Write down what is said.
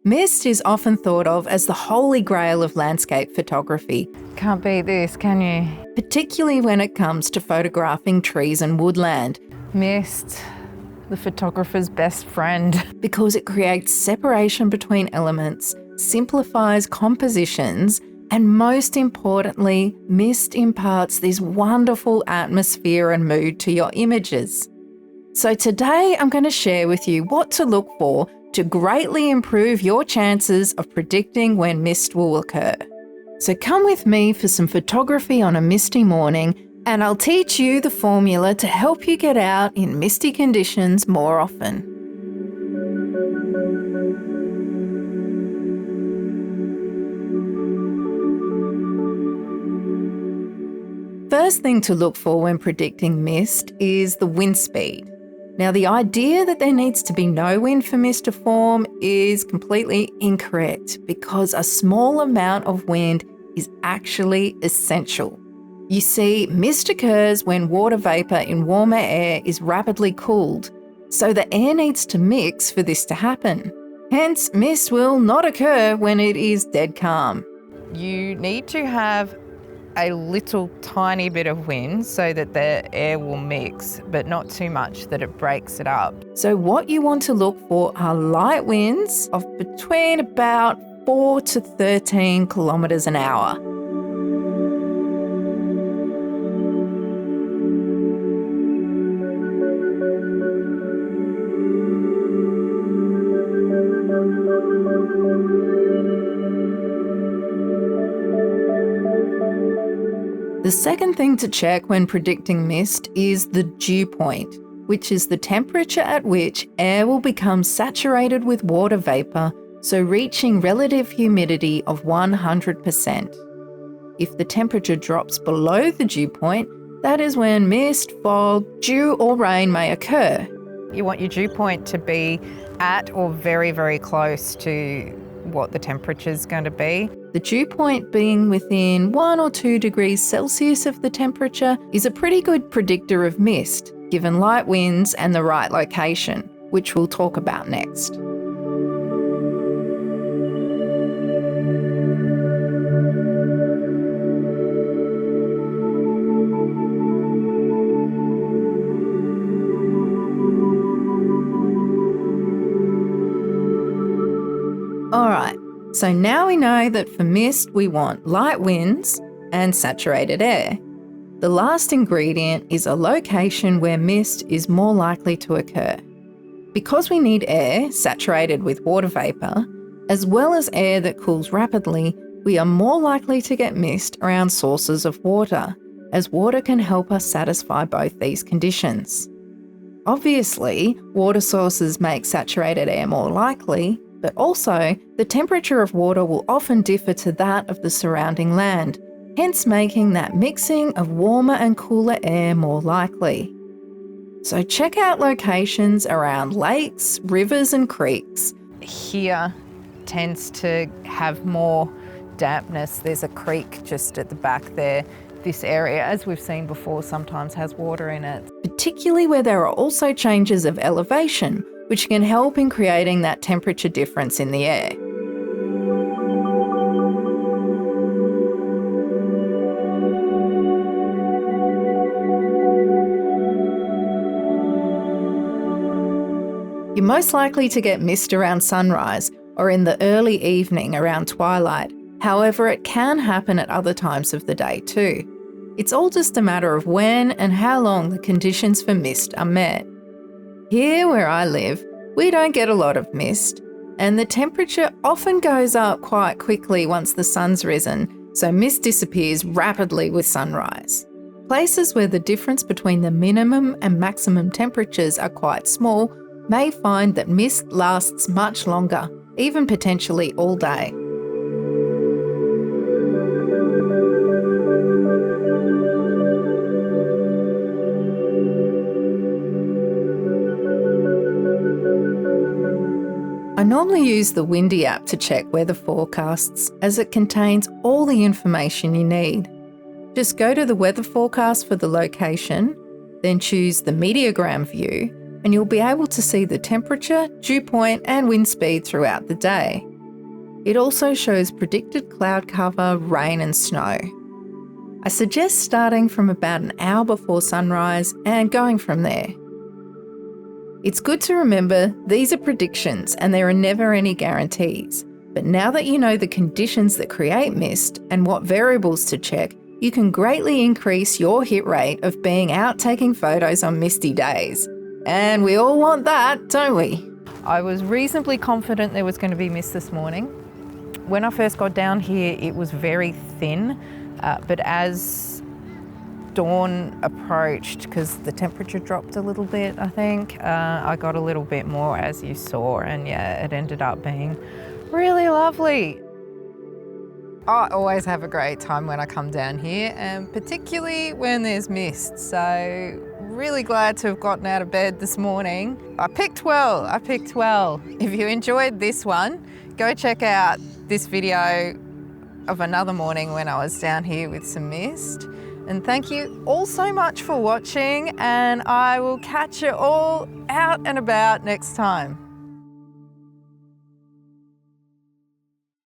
Mist is often thought of as the holy grail of landscape photography, Can't beat this, can you? particularly when it comes to photographing trees and woodland, Mist, the photographer's best friend. because it creates separation between elements, simplifies compositions, and most importantly, mist imparts this wonderful atmosphere and mood to your images. So today I'm going to share with you what to look for to greatly improve your chances of predicting when mist will occur. So come with me for some photography on a misty morning, and I'll teach you the formula to help you get out in misty conditions more often. First thing to look for when predicting mist is the wind speed. Now, the idea that there needs to be no wind for mist to form is completely incorrect, because a small amount of wind is actually essential. You see, mist occurs when water vapour in warmer air is rapidly cooled, so the air needs to mix for this to happen. Hence, mist will not occur when it is dead calm. You need to have a little tiny bit of wind so that the air will mix, but not too much that it breaks it up. So what you want to look for are light winds of between about 4 to 13 kilometres an hour. The second thing to check when predicting mist is the dew point, which is the temperature at which air will become saturated with water vapour, so reaching relative humidity of 100%. If the temperature drops below the dew point, that is when mist, fog, dew or rain may occur. You want your dew point to be at or very, very close to what the temperature is going to be. The dew point being within 1 or 2 degrees Celsius of the temperature is a pretty good predictor of mist, given light winds and the right location, which we'll talk about next. Alright, so now we know that for mist we want light winds and saturated air. The last ingredient is a location where mist is more likely to occur. Because we need air saturated with water vapour, as well as air that cools rapidly, we are more likely to get mist around sources of water, as water can help us satisfy both these conditions. Obviously, water sources make saturated air more likely, but also the temperature of water will often differ to that of the surrounding land, hence making that mixing of warmer and cooler air more likely. So check out locations around lakes, rivers and creeks. Here tends to have more dampness. There's a creek just at the back there. This area, as we've seen before, sometimes has water in it. Particularly where there are also changes of elevation, which can help in creating that temperature difference in the air. You're most likely to get mist around sunrise or in the early evening around twilight. However, it can happen at other times of the day too. It's all just a matter of when and how long the conditions for mist are met. Here where I live, we don't get a lot of mist, and the temperature often goes up quite quickly once the sun's risen, so mist disappears rapidly with sunrise. Places where the difference between the minimum and maximum temperatures are quite small may find that mist lasts much longer, even potentially all day. I normally use the Windy app to check weather forecasts, as it contains all the information you need. Just go to the weather forecast for the location, then choose the Meteogram view, and you'll be able to see the temperature, dew point and wind speed throughout the day. It also shows predicted cloud cover, rain and snow. I suggest starting from about an hour before sunrise and going from there. It's good to remember these are predictions and there are never any guarantees. But now that you know the conditions that create mist and what variables to check, you can greatly increase your hit rate of being out taking photos on misty days. And we all want that, don't we? I was reasonably confident there was going to be mist this morning. When I first got down here, it was very thin, but as dawn approached, because the temperature dropped a little bit, I think, I got a little bit more, as you saw, and yeah, it ended up being really lovely. I always have a great time when I come down here, and particularly when there's mist. So really glad to have gotten out of bed this morning. I picked well. If you enjoyed this one, go check out this video of another morning when I was down here with some mist. And thank you all so much for watching, and I will catch you all out and about next time.